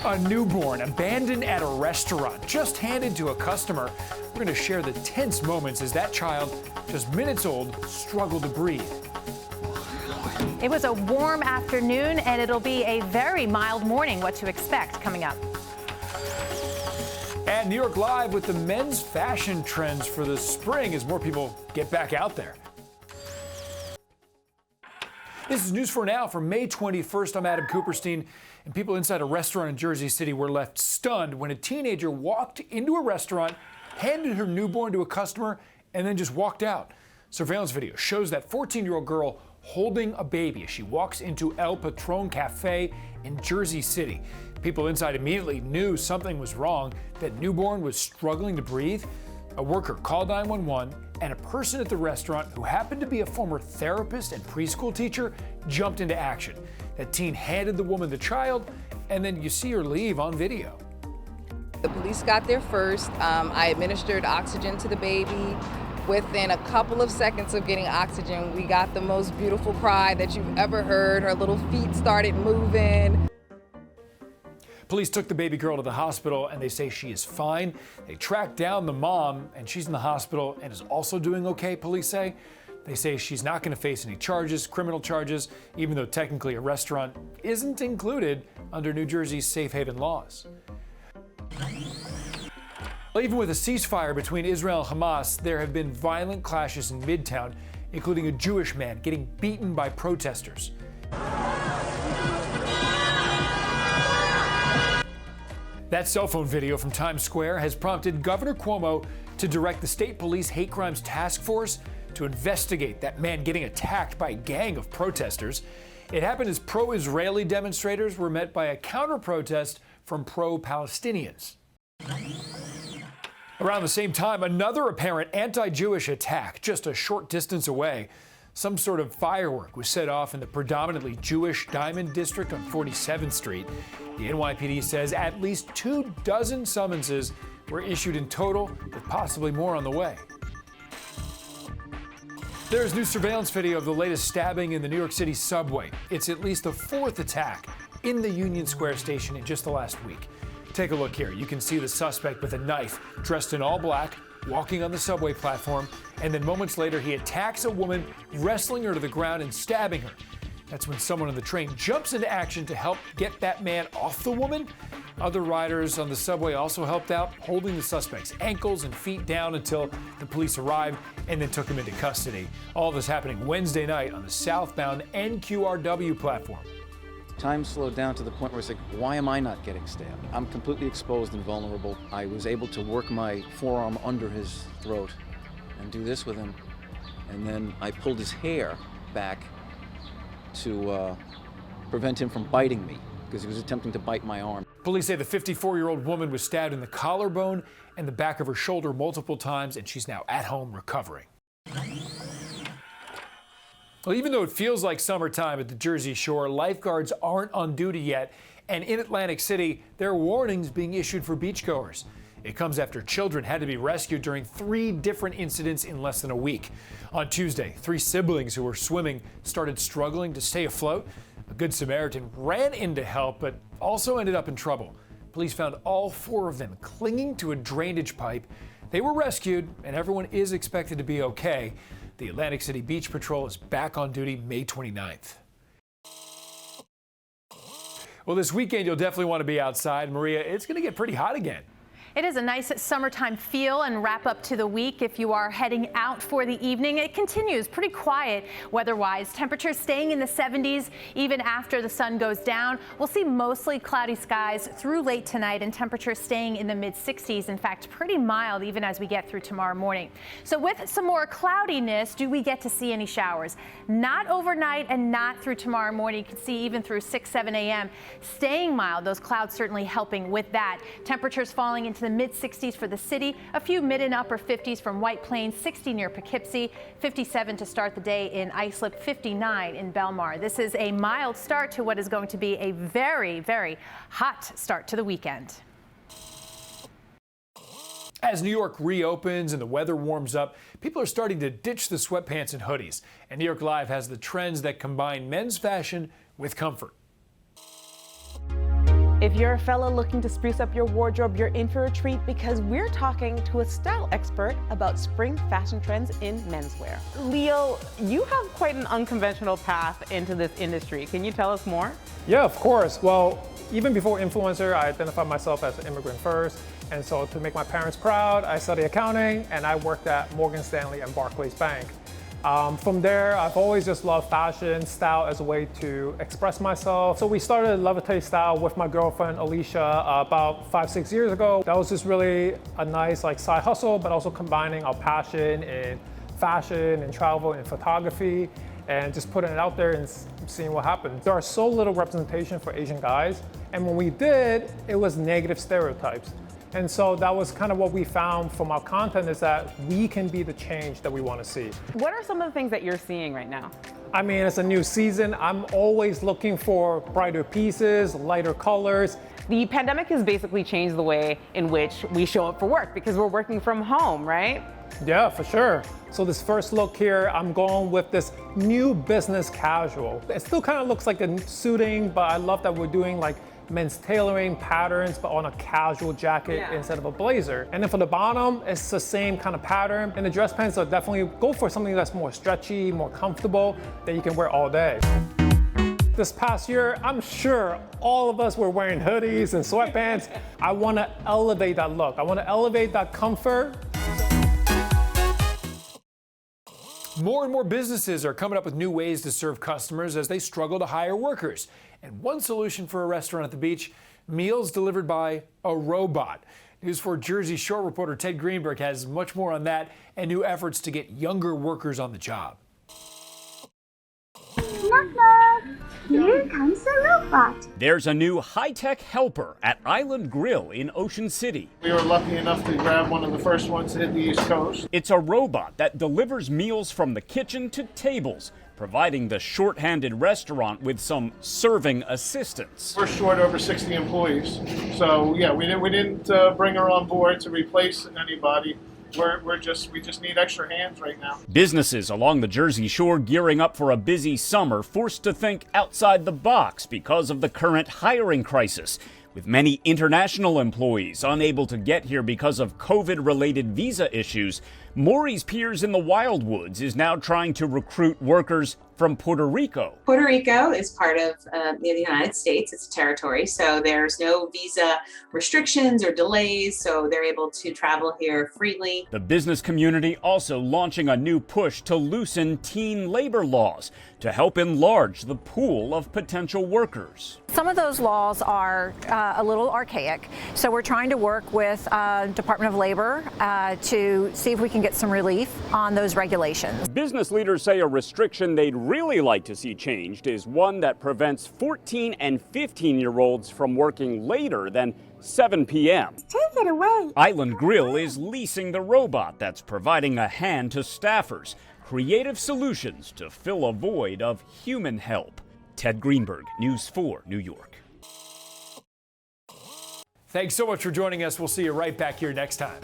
A newborn abandoned at a restaurant, just handed to a customer. We're going to share the tense moments as that child, just minutes old, struggled to breathe. It was a warm afternoon, and it'll be a very mild morning. What to expect coming up. And New York Live with the men's fashion trends for the spring as more people get back out there. This is News 4 Now for May 21st. I'm Adam Cooperstein, and people inside a restaurant in Jersey City were left stunned when a teenager walked into a restaurant, handed her newborn to a customer, and then just walked out. Surveillance video shows that 14-year-old girl holding a baby as she walks into El Patron Cafe in Jersey City. People inside immediately knew something was wrong. That newborn was struggling to breathe. A worker called 911, and a person at the restaurant who happened to be a former therapist and preschool teacher jumped into action. That teen handed the woman the child, and then you see her leave on video. The police got there first. I administered oxygen to the baby. Within a couple of seconds of getting oxygen, we got the most beautiful cry that you've ever heard. Her little feet started moving. Police took the baby girl to the hospital, and they say she is fine. They tracked down the mom, and she's in the hospital and is also doing okay, police say. They say she's not going to face any charges, criminal charges, even though technically a restaurant isn't included under New Jersey's safe haven laws. Even with a ceasefire between Israel and Hamas, there have been violent clashes in Midtown, including a Jewish man getting beaten by protesters. That cell phone video from Times Square has prompted Governor Cuomo to direct the state police hate crimes task force to investigate that man getting attacked by a gang of protesters. It happened as pro-Israeli demonstrators were met by a counter-protest from pro-Palestinians. Around the same time, another apparent anti-Jewish attack just a short distance away. Some sort of firework was set off in the predominantly Jewish Diamond District on 47th Street. The NYPD says at least 24 summonses were issued in total, with possibly more on the way. There's new surveillance video of the latest stabbing in the New York City subway. It's at least the fourth attack in the Union Square station in just the last week. Take a look here. You can see the suspect with a knife, dressed in all black, walking on the subway platform, and then moments later he attacks a woman, wrestling her to the ground and stabbing her. That's when someone on the train jumps into action to help get that man off the woman. Other riders on the subway also helped out, holding the suspect's ankles and feet down until the police arrived and then took him into custody. All this happening Wednesday night on the southbound NQRW platform. Time slowed down to the point where it's like, why am I not getting stabbed? I'm completely exposed and vulnerable. I was able to work my forearm under his throat and do this with him. And then I pulled his hair back to prevent him from biting me because he was attempting to bite my arm. Police say the 54-year-old woman was stabbed in the collarbone and the back of her shoulder multiple times, and she's now at home recovering. Well, even though it feels like summertime at the Jersey Shore, lifeguards aren't on duty yet, and in Atlantic City, there are warnings being issued for beachgoers. It comes after children had to be rescued during 3 different incidents in less than a week. On Tuesday, 3 siblings who were swimming started struggling to stay afloat. A Good Samaritan ran in to help, but also ended up in trouble. Police found all 4 of them clinging to a drainage pipe. They were rescued, and everyone is expected to be okay. The Atlantic City Beach Patrol is back on duty May 29th. Well, this weekend, you'll definitely want to be outside. Maria, it's going to get pretty hot again. It is a nice summertime feel and wrap up to the week if you are heading out for the evening. It continues pretty quiet weather-wise. Temperatures staying in the 70s even after the sun goes down. We'll see mostly cloudy skies through late tonight and temperatures staying in the mid-60s. In fact, pretty mild even as we get through tomorrow morning. So with some more cloudiness, do we get to see any showers? Not overnight and not through tomorrow morning. You can see even through 6, 7 a.m. Staying mild. Those clouds certainly helping with that. Temperatures falling into the mid-60s for the city, a few mid and upper 50s from White Plains, 60 near Poughkeepsie, 57 to start the day in Islip, 59 in Belmar. This is a mild start to what is going to be a very, very hot start to the weekend. As New York reopens and the weather warms up, people are starting to ditch the sweatpants and hoodies. And New York Live has the trends that combine men's fashion with comfort. If you're a fella looking to spruce up your wardrobe, you're in for a treat because we're talking to a style expert about spring fashion trends in menswear. Leo, you have quite an unconventional path into this industry. Can you tell us more? Yeah, of course. Well, even before influencer, I identified myself as an immigrant first. And so to make my parents proud, I studied accounting and I worked at Morgan Stanley and Barclays Bank. From there, I've always just loved fashion, style as a way to express myself. So we started Levitate Style with my girlfriend, Alicia, about 5-6 years ago. That was just really a nice side hustle, but also combining our passion in fashion and travel and photography and just putting it out there and seeing what happens. There are so little representation for Asian guys. And when we did, it was negative stereotypes. And so that was kind of what we found from our content, is that we can be the change that we want to see. What are some of the things that you're seeing right now? I mean, it's a new season. I'm always looking for brighter pieces, lighter colors. The pandemic has basically changed the way in which we show up for work because we're working from home, right? Yeah, for sure. So this first look here, I'm going with this new business casual. It still kind of looks like a suiting, but I love that we're doing men's tailoring patterns, but on a casual jacket instead of a blazer. And then for the bottom, it's the same kind of pattern. And the dress pants are definitely go for something that's more stretchy, more comfortable, that you can wear all day. This past year, I'm sure all of us were wearing hoodies and sweatpants. I want to elevate that look. I want to elevate that comfort. More and more businesses are coming up with new ways to serve customers as they struggle to hire workers. And one solution for a restaurant at the beach, meals delivered by a robot. News 4 Jersey Shore reporter Ted Greenberg has much more on that and new efforts to get younger workers on the job. Knock knock! Here comes the robot. There's a new high-tech helper at Island Grill in Ocean City. We were lucky enough to grab one of the first ones to hit the East Coast. It's a robot that delivers meals from the kitchen to tables, providing the short-handed restaurant with some serving assistance. We're short over 60 employees, so yeah, we didn't bring her on board to replace anybody. We just need extra hands right now. Businesses along the Jersey Shore gearing up for a busy summer, forced to think outside the box because of the current hiring crisis. With many international employees unable to get here because of COVID-related visa issues, Maury's Piers in the Wildwoods is now trying to recruit workers from Puerto Rico. Puerto Rico is part of the United States. It's a territory, so there's no visa restrictions or delays, so they're able to travel here freely. The business community also launching a new push to loosen teen labor laws to help enlarge the pool of potential workers. Some of those laws are a little archaic, so we're trying to work with Department of Labor to see if we can get some relief on those regulations. Business leaders say a restriction they'd really like to see changed is one that prevents 14 and 15-year-olds from working later than 7 p.m. Take it away. Island Grill is leasing the robot that's providing a hand to staffers. Creative solutions to fill a void of human help. Ted Greenberg, News 4, New York. Thanks so much for joining us. We'll see you right back here next time.